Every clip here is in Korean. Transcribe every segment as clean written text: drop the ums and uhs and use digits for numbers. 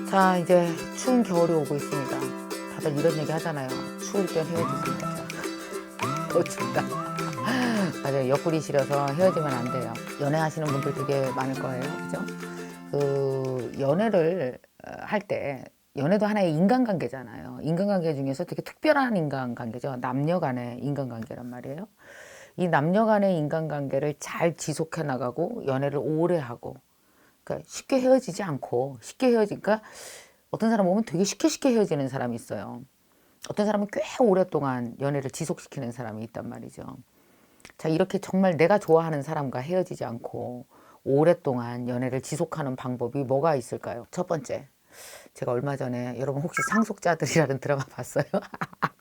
자, 이제 추운 겨울이 오고 있습니다. 다들 이런 얘기 하잖아요. 추울 땐 헤어지지 말자. 더 춥다. 맞아요. 옆구리 시려서 헤어지면 안 돼요. 연애하시는 분들 되게 많을 거예요. 그죠? 그 연애를 할 때 연애도 하나의 인간관계잖아요. 인간관계 중에서 되게 특별한 인간관계죠. 남녀 간의 인간관계란 말이에요. 이 남녀 간의 인간관계를 잘 지속해 나가고 연애를 오래 하고, 그러니까 쉽게 헤어지지 않고, 쉽게 헤어지니까 어떤 사람 보면 되게 쉽게 헤어지는 사람이 있어요. 어떤 사람은 꽤 오랫동안 연애를 지속시키는 사람이 있단 말이죠. 자, 이렇게 정말 내가 좋아하는 사람과 헤어지지 않고 오랫동안 연애를 지속하는 방법이 뭐가 있을까요? 첫 번째, 제가 얼마 전에, 여러분 혹시 상속자들이라는 드라마 봤어요?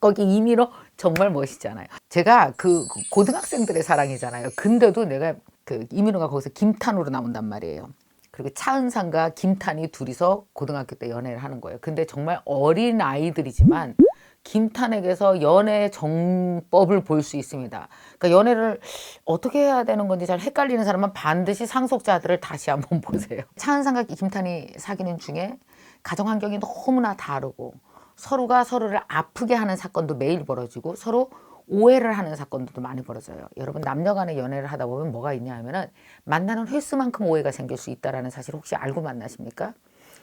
거기 이민호 정말 멋있잖아요. 제가 그 고등학생들의 사랑이잖아요. 근데도 내가 그 이민호가 거기서 김탄우로 나온단 말이에요. 그리고 차은상과 김탄이 둘이서 고등학교 때 연애를 하는 거예요. 근데 정말 어린 아이들이지만 김탄에게서 연애 정법을 볼 수 있습니다. 그러니까 연애를 어떻게 해야 되는 건지 잘 헷갈리는 사람은 반드시 상속자들을 다시 한번 보세요. 차은상과 김탄이 사귀는 중에 가정 환경이 너무나 다르고 서로가 서로를 아프게 하는 사건도 매일 벌어지고 서로 오해를 하는 사건들도 많이 벌어져요. 여러분, 남녀 간의 연애를 하다 보면 뭐가 있냐 하면은 만나는 횟수만큼 오해가 생길 수 있다는 사실 혹시 알고 만나십니까?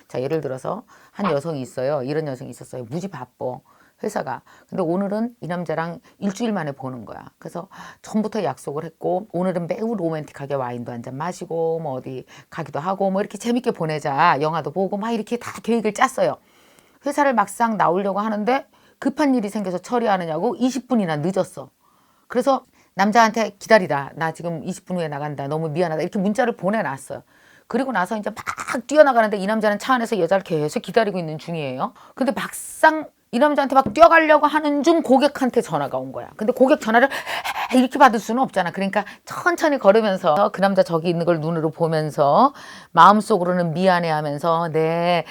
자, 예를 들어서 한 여성이 있어요. 이런 여성이 있었어요. 무지 바빠, 회사가. 근데 오늘은 이 남자랑 일주일 만에 보는 거야. 그래서 전부터 약속을 했고, 오늘은 매우 로맨틱하게 와인도 한잔 마시고 뭐 어디 가기도 하고 뭐 이렇게 재밌게 보내자, 영화도 보고 막 이렇게 다 계획을 짰어요. 회사를 막상 나오려고 하는데 급한 일이 생겨서 처리하느냐고 20분이나 늦었어. 그래서 남자한테 기다리라, 나 지금 20분 후에 나간다, 너무 미안하다, 이렇게 문자를 보내놨어요. 그리고 나서 이제 막 뛰어나가는데 이 남자는 차 안에서 여자를 계속 기다리고 있는 중이에요. 근데 막상 이 남자한테 막 뛰어가려고 하는 중 고객한테 전화가 온 거야. 근데 고객 전화를 이렇게 받을 수는 없잖아. 그러니까 천천히 걸으면서 그 남자 저기 있는 걸 눈으로 보면서 마음속으로는 미안해하면서 네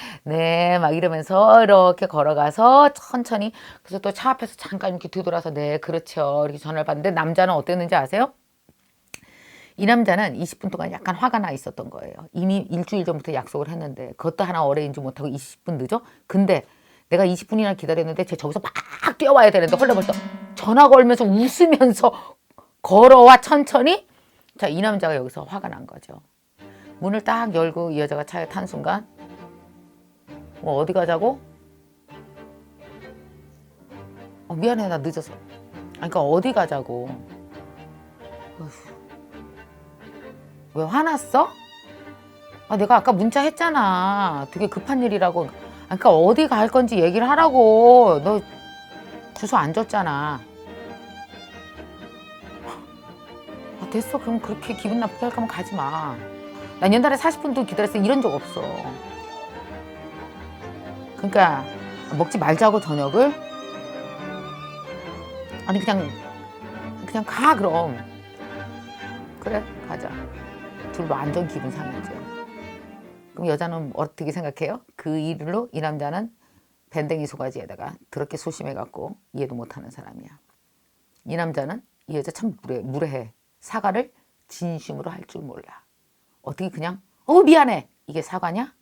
막 이러면서 이렇게 걸어가서 천천히, 그래서 또 차 앞에서 잠깐 이렇게 뒤돌아서 네 그렇죠 이렇게 전화를 받는데, 남자는 어땠는지 아세요? 이 남자는 20분 동안 약간 화가 나 있었던 거예요. 이미 일주일 전부터 약속을 했는데 그것도 하나 어레인지 못하고 20분 늦어? 근데 내가 20분이나 기다렸는데 쟤 저기서 막 뛰어와야 되는데 헐레벌떡 전화 걸면서 웃으면서 걸어와 천천히. 자, 이 남자가 여기서 화가 난 거죠. 문을 딱 열고 이 여자가 차에 탄 순간, 뭐 어디 가자고? 미안해, 나 늦어서. 그러니까 어디 가자고. 어휴, 왜 화났어? 내가 아까 문자 했잖아. 되게 급한 일이라고. 그러니까 어디 갈 건지 얘기를 하라고. 너 주소 안 줬잖아. 됐어. 그럼 그렇게 기분 나쁘게 할 거면 가지 마. 난 옛날에 40분도 기다렸어. 이런 적 없어. 그러니까 먹지 말자고 저녁을? 아니 그냥 가 그럼. 그래, 가자. 둘도 완전 기분 상했죠. 그럼 여자는 어떻게 생각해요? 그 일로 이 남자는 밴댕이 소가지에다가 더럽게 소심해갖고 이해도 못하는 사람이야. 이 남자는 이 여자 참 무례해. 사과를 진심으로 할 줄 몰라. 어떻게 그냥 미안해, 이게 사과냐?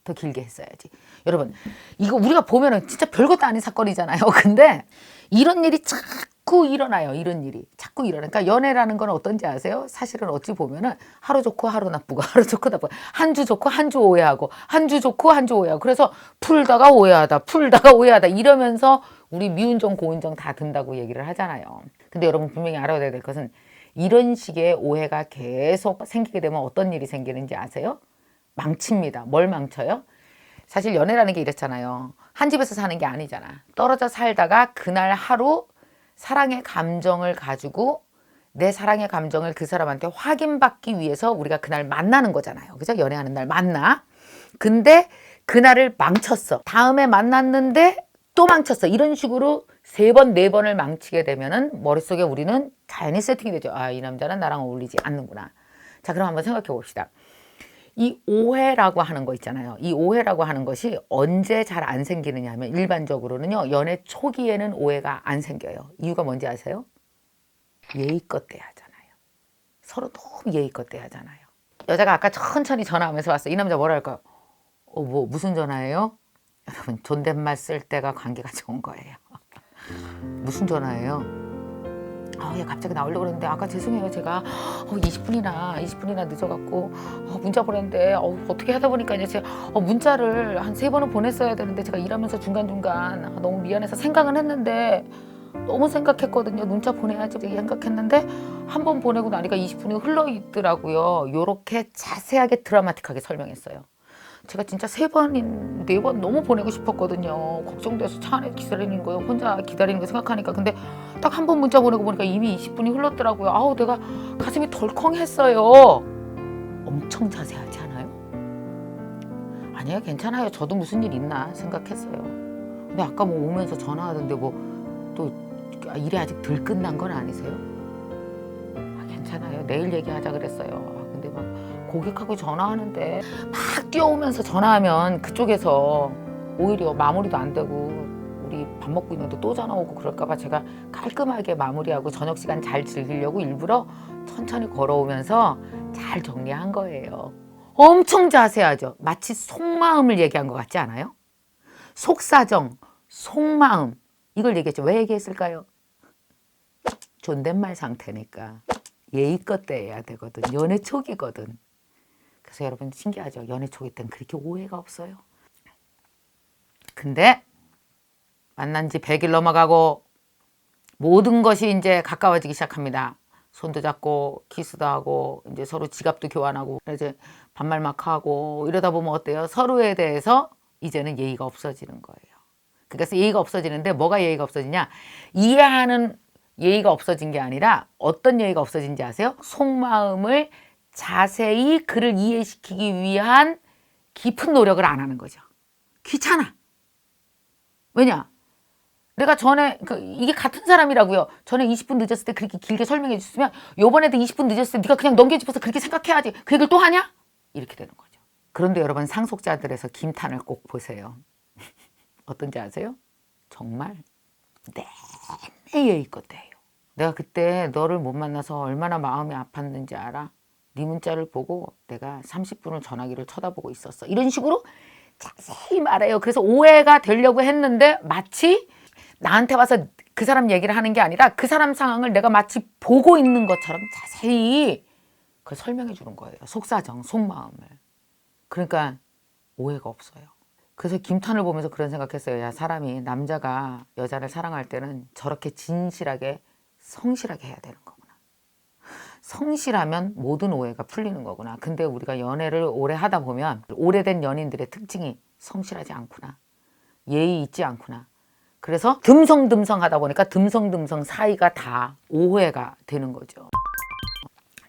더 길게 했어야지. 여러분, 이거 우리가 보면은 진짜 별것도 아닌 사건이잖아요. 근데 이런 일이 자꾸 일어나요. 이런 일이 자꾸 일어나. 그러니까 연애라는 건 어떤지 아세요? 사실은 어찌 보면은 하루 좋고 하루 나쁘고, 하루 좋고 나쁘고, 한 주 좋고 한 주 오해하고, 한 주 좋고 한 주 오해하고, 그래서 풀다가 오해하다 이러면서 우리 미운정 고운정 다 든다고 얘기를 하잖아요. 근데 여러분 분명히 알아야 될 것은, 이런 식의 오해가 계속 생기게 되면 어떤 일이 생기는지 아세요? 망칩니다. 뭘 망쳐요? 사실 연애라는 게 이렇잖아요. 한 집에서 사는 게 아니잖아. 떨어져 살다가 그날 하루 사랑의 감정을 가지고 내 사랑의 감정을 그 사람한테 확인받기 위해서 우리가 그날 만나는 거잖아요. 그죠? 연애하는 날 만나. 근데 그날을 망쳤어. 다음에 만났는데 또 망쳤어. 이런 식으로 3번, 4번을 망치게 되면은 머릿속에 우리는 자연히 세팅이 되죠. 이 남자는 나랑 어울리지 않는구나. 자, 그럼 한번 생각해 봅시다. 이 오해라고 하는 거 있잖아요. 이 오해라고 하는 것이 언제 잘 안 생기느냐 하면, 일반적으로는요, 연애 초기에는 오해가 안 생겨요. 이유가 뭔지 아세요? 예의껏 대하잖아요. 서로 너무 예의껏 대하잖아요. 여자가 아까 천천히 전화하면서 왔어. 이 남자 뭐라 할까요? 뭐 무슨 전화예요? 여러분 존댓말 쓸 때가 관계가 좋은 거예요. 무슨 전화예요? 얘 갑자기 나오려고 그랬는데 아까 죄송해요 제가 20분이나 늦어갖고 문자 보냈는데 어떻게 하다 보니까 이제 제가 문자를 한 3번은 보냈어야 되는데 제가 일하면서 중간중간 너무 미안해서 생각은 했는데 너무 생각했거든요. 문자 보내야지 생각했는데 한 번 보내고 나니까 20분이 흘러 있더라고요. 요렇게 자세하게 드라마틱하게 설명했어요. 제가 진짜 3번, 4번 너무 보내고 싶었거든요. 걱정돼서 차 안에 기다리는 거예요. 혼자 기다리는 거 생각하니까. 근데 딱 한 번 문자 보내고 보니까 이미 20분이 흘렀더라고요. 내가 가슴이 덜컹했어요. 엄청 자세하지 않아요? 아니에요, 괜찮아요. 저도 무슨 일 있나 생각했어요. 근데 아까 뭐 오면서 전화하던데 또 일이 아직 덜 끝난 건 아니세요? 괜찮아요. 내일 얘기하자 그랬어요. 근데 막 고객하고 전화하는데 막 뛰어오면서 전화하면 그쪽에서 오히려 마무리도 안 되고 우리 밥 먹고 있는데 또 전화 오고 그럴까봐 제가 깔끔하게 마무리하고 저녁 시간 잘 즐기려고 일부러 천천히 걸어오면서 잘 정리한 거예요. 엄청 자세하죠. 마치 속마음을 얘기한 것 같지 않아요? 속사정, 속마음 이걸 얘기했죠. 왜 얘기했을까요? 존댓말 상태니까 예의껏 대해야 되거든. 연애 초기거든. 그래서 여러분 신기하죠? 연애 초기 때는 그렇게 오해가 없어요. 근데 만난 지 100일 넘어가고 모든 것이 이제 가까워지기 시작합니다. 손도 잡고 키스도 하고 이제 서로 지갑도 교환하고 이제 반말 막 하고 이러다 보면 어때요? 서로에 대해서 이제는 예의가 없어지는 거예요. 그래서 예의가 없어지는데 뭐가 예의가 없어지냐? 이해하는 예의가 없어진 게 아니라 어떤 예의가 없어진지 아세요? 속마음을 자세히 그를 이해시키기 위한 깊은 노력을 안 하는 거죠. 귀찮아. 왜냐? 내가 전에 이게 같은 사람이라고요. 전에 20분 늦었을 때 그렇게 길게 설명해 줬으면 요번에도 20분 늦었을 때 네가 그냥 넘겨짚어서 그렇게 생각해야지. 그 얘기를 또 하냐? 이렇게 되는 거죠. 그런데 여러분 상속자들에서 김탄을 꼭 보세요. 어떤지 아세요? 정말 내내 예의껏 해요. 내가 그때 너를 못 만나서 얼마나 마음이 아팠는지 알아? 네 문자를 보고 내가 30분을 전화기를 쳐다보고 있었어. 이런 식으로 자세히 말해요. 그래서 오해가 되려고 했는데 마치 나한테 와서 그 사람 얘기를 하는 게 아니라 그 사람 상황을 내가 마치 보고 있는 것처럼 자세히 그걸 설명해 주는 거예요. 속사정, 속마음을. 그러니까 오해가 없어요. 그래서 김탄을 보면서 그런 생각했어요. 야, 사람이 남자가 여자를 사랑할 때는 저렇게 진실하게 성실하게 해야 되는 거구나. 성실하면 모든 오해가 풀리는 거구나. 근데 우리가 연애를 오래 하다 보면 오래된 연인들의 특징이 성실하지 않구나. 예의 있지 않구나. 그래서 듬성듬성 하다 보니까 듬성듬성 사이가 다 오해가 되는 거죠.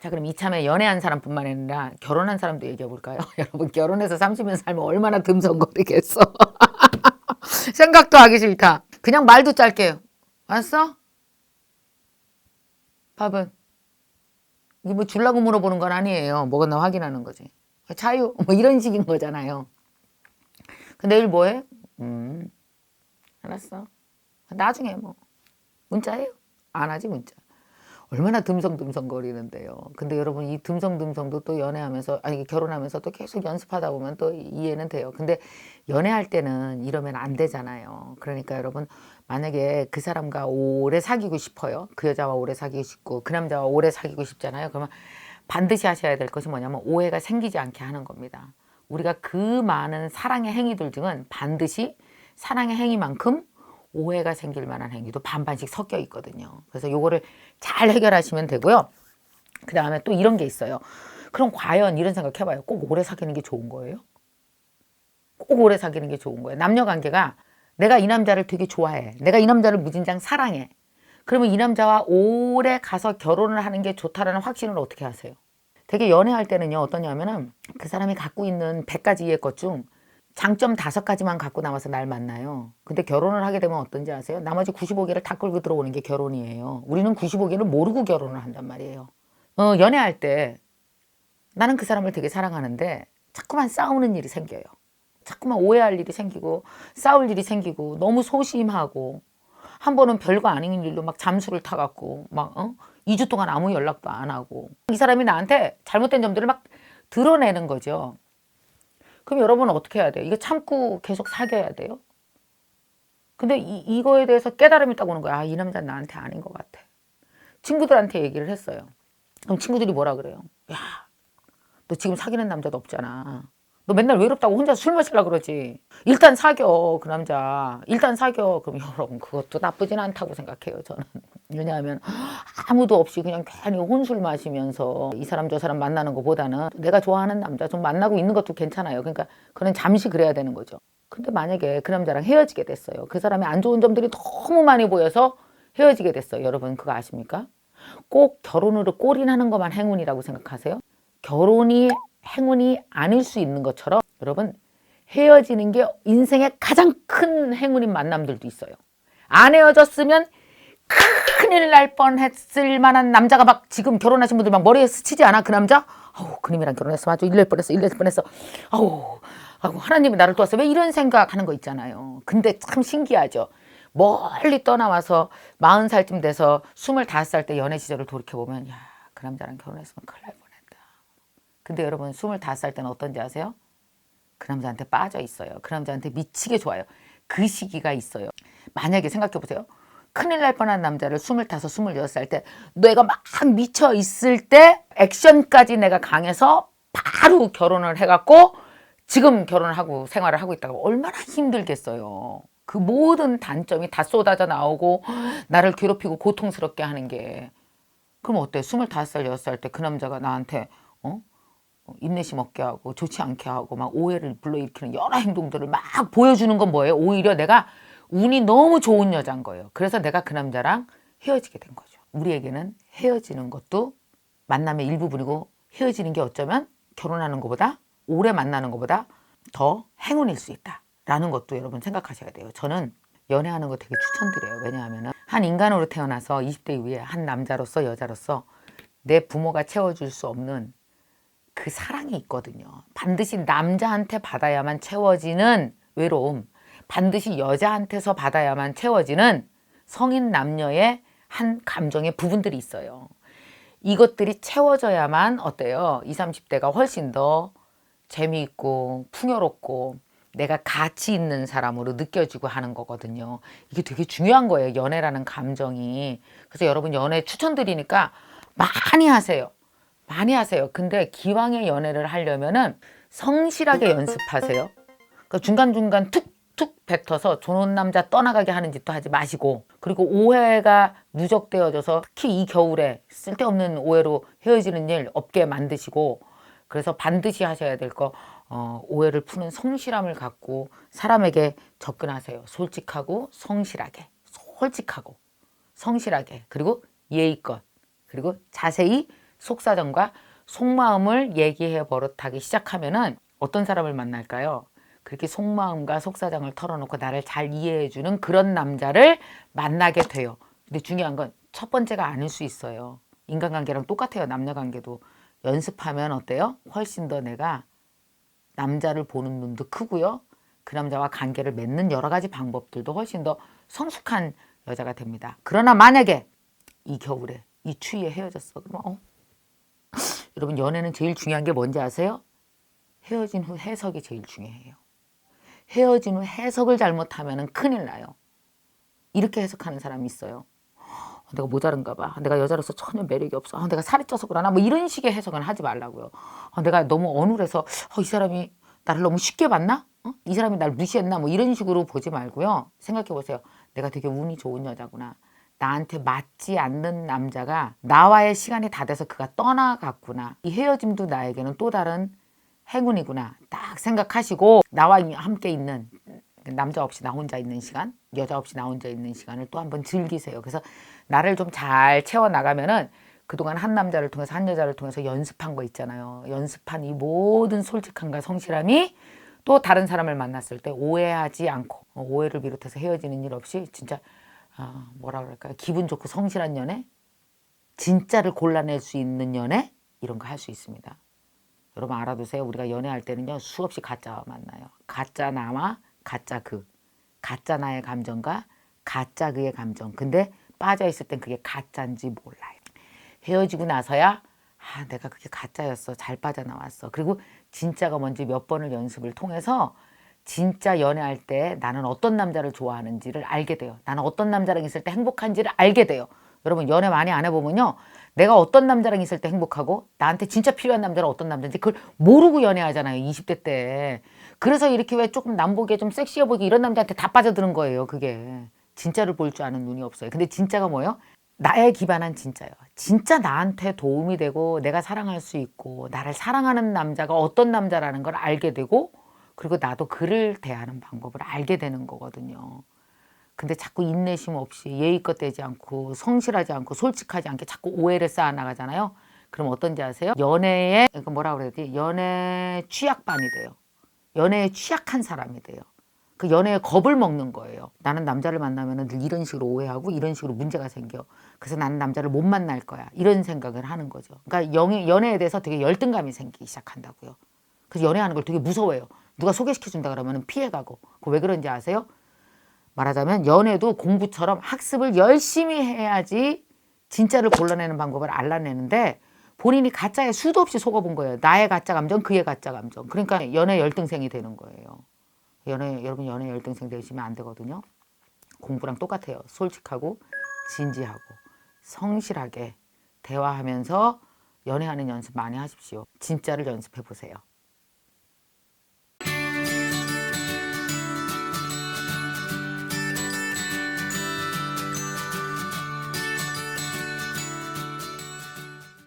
자, 그럼 이참에 연애한 사람뿐만 아니라 결혼한 사람도 얘기해 볼까요? 여러분 결혼해서 30년 살면 얼마나 듬성거리겠어. 생각도 하기 싫다. 그냥 말도 짧게. 알았어? 밥은? 이게 뭐 주려고 물어보는 건 아니에요. 먹었나 확인하는 거지. 자유 뭐 이런 식인 거잖아요. 내일 뭐해? 알았어. 나중에 뭐 문자해요. 안 하지 문자. 얼마나 듬성듬성 거리는데요. 근데 여러분 이 듬성듬성도 또 연애하면서 아니 결혼하면서 또 계속 연습하다 보면 또 이해는 돼요. 근데 연애할 때는 이러면 안 되잖아요. 그러니까 여러분 만약에 그 사람과 오래 사귀고 싶어요. 그 여자와 오래 사귀고 싶고 그 남자와 오래 사귀고 싶잖아요. 그러면 반드시 하셔야 될 것이 뭐냐면 오해가 생기지 않게 하는 겁니다. 우리가 그 많은 사랑의 행위들 중은 반드시 사랑의 행위만큼 오해가 생길 만한 행위도 반반씩 섞여 있거든요. 그래서 요거를 잘 해결하시면 되고요. 그 다음에 또 이런 게 있어요. 그럼 과연 이런 생각 해봐요. 꼭 오래 사귀는 게 좋은 거예요? 꼭 오래 사귀는 게 좋은 거예요. 남녀 관계가 내가 이 남자를 되게 좋아해. 내가 이 남자를 무진장 사랑해. 그러면 이 남자와 오래 가서 결혼을 하는 게 좋다라는 확신을 어떻게 하세요? 되게 연애할 때는요. 어떠냐면은 그 사람이 갖고 있는 100가지의 것 중 장점 5가지만 갖고 나와서 날 만나요. 근데 결혼을 하게 되면 어떤지 아세요? 나머지 95개를 다 끌고 들어오는 게 결혼이에요. 우리는 95개를 모르고 결혼을 한단 말이에요. 연애할 때 나는 그 사람을 되게 사랑하는데 자꾸만 싸우는 일이 생겨요. 자꾸만 오해할 일이 생기고 싸울 일이 생기고 너무 소심하고 한 번은 별거 아닌 일로 막 잠수를 타갖고 막 2주 동안 아무 연락도 안 하고 이 사람이 나한테 잘못된 점들을 막 드러내는 거죠. 그럼 여러분은 어떻게 해야 돼요? 이거 참고 계속 사귀어야 돼요? 근데 이거에 대해서 깨달음이 딱 오는 거야. 아, 이 남자는 나한테 아닌 것 같아. 친구들한테 얘기를 했어요. 그럼 친구들이 뭐라 그래요? 야, 너 지금 사귀는 남자도 없잖아. 너 맨날 외롭다고 혼자 술 마시려고 그러지. 일단 사겨, 그 남자. 일단 사겨. 그럼 여러분, 그것도 나쁘진 않다고 생각해요, 저는. 왜냐하면 아무도 없이 그냥 괜히 혼술 마시면서 이 사람 저 사람 만나는 것보다는 내가 좋아하는 남자 좀 만나고 있는 것도 괜찮아요. 그러니까 그는 잠시 그래야 되는 거죠. 근데 만약에 그 남자랑 헤어지게 됐어요. 그 사람의 안 좋은 점들이 너무 많이 보여서 헤어지게 됐어요. 여러분 그거 아십니까? 꼭 결혼으로 골인하는 것만 행운이라고 생각하세요? 결혼이 행운이 아닐 수 있는 것처럼 여러분 헤어지는 게 인생의 가장 큰 행운인 만남들도 있어요. 안 헤어졌으면 큰일 날 뻔했을 만한 남자가 막 지금 결혼하신 분들 막 머리에 스치지 않아? 그 남자? 아우 그님이랑 결혼했으면 아주 일낼 뻔했어 일낼 뻔했어. 아우 하나님이 나를 도왔어. 왜 이런 생각하는 거 있잖아요. 근데 참 신기하죠. 멀리 떠나와서 40살쯤 돼서 25살 때 연애 시절을 돌이켜보면 야, 그 남자랑 결혼했으면 큰일 날 뻔했다. 근데 여러분 25살 때는 어떤지 아세요? 그 남자한테 빠져 있어요. 그 남자한테 미치게 좋아요. 그 시기가 있어요. 만약에 생각해보세요. 큰일 날 뻔한 남자를 25, 26살 때 내가 막 미쳐 있을 때 액션까지 내가 강해서 바로 결혼을 해갖고 지금 결혼을 하고 생활을 하고 있다가 얼마나 힘들겠어요. 그 모든 단점이 다 쏟아져 나오고 나를 괴롭히고 고통스럽게 하는 게 그럼 어때? 25살, 6살 때 그 남자가 나한테 인내심 없게 하고 좋지 않게 하고 막 오해를 불러일으키는 여러 행동들을 막 보여주는 건 뭐예요? 오히려 내가 운이 너무 좋은 여자인 거예요. 그래서 내가 그 남자랑 헤어지게 된 거죠. 우리에게는 헤어지는 것도 만남의 일부분이고 헤어지는 게 어쩌면 결혼하는 것보다 오래 만나는 것보다 더 행운일 수 있다라는 것도 여러분 생각하셔야 돼요. 저는 연애하는 거 되게 추천드려요. 왜냐하면 한 인간으로 태어나서 20대 이후에 한 남자로서 여자로서 내 부모가 채워줄 수 없는 그 사랑이 있거든요. 반드시 남자한테 받아야만 채워지는 외로움, 반드시 여자한테서 받아야만 채워지는 성인 남녀의 한 감정의 부분들이 있어요. 이것들이 채워져야만 어때요? 20, 30대가 훨씬 더 재미있고 풍요롭고 내가 가치 있는 사람으로 느껴지고 하는 거거든요. 이게 되게 중요한 거예요. 연애라는 감정이. 그래서 여러분 연애 추천드리니까 많이 하세요. 많이 하세요. 근데 기왕에 연애를 하려면은 성실하게 연습하세요. 그러니까 중간중간 툭툭 뱉어서 좋은 남자 떠나가게 하는 짓도 하지 마시고 그리고 오해가 누적되어져서 특히 이 겨울에 쓸데없는 오해로 헤어지는 일 없게 만드시고 그래서 반드시 하셔야 될 거 오해를 푸는 성실함을 갖고 사람에게 접근하세요. 솔직하고 성실하게 솔직하고 성실하게 그리고 예의껏 그리고 자세히 속사정과 속마음을 얘기해 버릇하기 시작하면은 어떤 사람을 만날까요? 그렇게 속마음과 속사정을 털어놓고 나를 잘 이해해주는 그런 남자를 만나게 돼요. 근데 중요한 건 첫 번째가 아닐 수 있어요. 인간관계랑 똑같아요. 남녀관계도. 연습하면 어때요? 훨씬 더 내가 남자를 보는 눈도 크고요. 그 남자와 관계를 맺는 여러 가지 방법들도 훨씬 더 성숙한 여자가 됩니다. 그러나 만약에 이 겨울에 이 추위에 헤어졌어. 그러면 여러분 연애는 제일 중요한 게 뭔지 아세요? 헤어진 후 해석이 제일 중요해요. 헤어진 후 해석을 잘못하면 큰일 나요. 이렇게 해석하는 사람이 있어요. 내가 모자른가 봐. 내가 여자로서 전혀 매력이 없어. 내가 살이 쪄서 그러나 뭐 이런 식의 해석은 하지 말라고요. 내가 너무 어눌해서 이 사람이 나를 너무 쉽게 봤나? 이 사람이 날 무시했나? 뭐 이런 식으로 보지 말고요. 생각해 보세요. 내가 되게 운이 좋은 여자구나. 나한테 맞지 않는 남자가 나와의 시간이 다 돼서 그가 떠나갔구나. 이 헤어짐도 나에게는 또 다른 행운이구나. 딱 생각하시고 나와 함께 있는 남자 없이 나 혼자 있는 시간, 여자 없이 나 혼자 있는 시간을 또 한번 즐기세요. 그래서 나를 좀 잘 채워나가면은 그동안 한 남자를 통해서 한 여자를 통해서 연습한 거 있잖아요. 연습한 이 모든 솔직함과 성실함이 또 다른 사람을 만났을 때 오해하지 않고 오해를 비롯해서 헤어지는 일 없이 진짜 뭐라 그럴까요? 기분 좋고 성실한 연애, 진짜를 골라낼 수 있는 연애 이런 거 할 수 있습니다. 여러분 알아두세요. 우리가 연애할 때는요 수없이 가짜와 만나요. 가짜 나와 가짜 그, 가짜 나의 감정과 가짜 그의 감정. 근데 빠져 있을 땐 그게 가짜인지 몰라요. 헤어지고 나서야 아, 내가 그게 가짜였어. 잘 빠져나왔어. 그리고 진짜가 뭔지 몇 번을 연습을 통해서 진짜 연애할 때 나는 어떤 남자를 좋아하는지를 알게 돼요. 나는 어떤 남자랑 있을 때 행복한지를 알게 돼요. 여러분 연애 많이 안 해보면요. 내가 어떤 남자랑 있을 때 행복하고 나한테 진짜 필요한 남자는 어떤 남자인지 그걸 모르고 연애하잖아요. 20대 때. 그래서 이렇게 왜 조금 남보기에 좀 섹시해 보이게 이런 남자한테 다 빠져드는 거예요. 그게. 진짜를 볼 줄 아는 눈이 없어요. 근데 진짜가 뭐예요? 나에 기반한 진짜요. 진짜 나한테 도움이 되고 내가 사랑할 수 있고 나를 사랑하는 남자가 어떤 남자라는 걸 알게 되고 그리고 나도 그를 대하는 방법을 알게 되는 거거든요. 근데 자꾸 인내심 없이 예의껏 되지 않고 성실하지 않고 솔직하지 않게 자꾸 오해를 쌓아 나가잖아요. 그럼 어떤지 아세요? 연애에 뭐라 그래야 돼? 연애 취약반이 돼요. 연애에 취약한 사람이 돼요. 그 연애에 겁을 먹는 거예요. 나는 남자를 만나면 늘 이런 식으로 오해하고 이런 식으로 문제가 생겨. 그래서 나는 남자를 못 만날 거야. 이런 생각을 하는 거죠. 그러니까 연애에 대해서 되게 열등감이 생기기 시작한다고요. 그래서 연애하는 걸 되게 무서워해요. 누가 소개시켜준다 그러면 피해가고. 그 왜 그런지 아세요? 말하자면 연애도 공부처럼 학습을 열심히 해야지 진짜를 골라내는 방법을 알아내는데 본인이 가짜에 수도 없이 속아본 거예요. 나의 가짜 감정, 그의 가짜 감정. 그러니까 연애 열등생이 되는 거예요. 여러분 연애 열등생 되시면 안 되거든요. 공부랑 똑같아요. 솔직하고 진지하고 성실하게 대화하면서 연애하는 연습 많이 하십시오. 진짜를 연습해 보세요.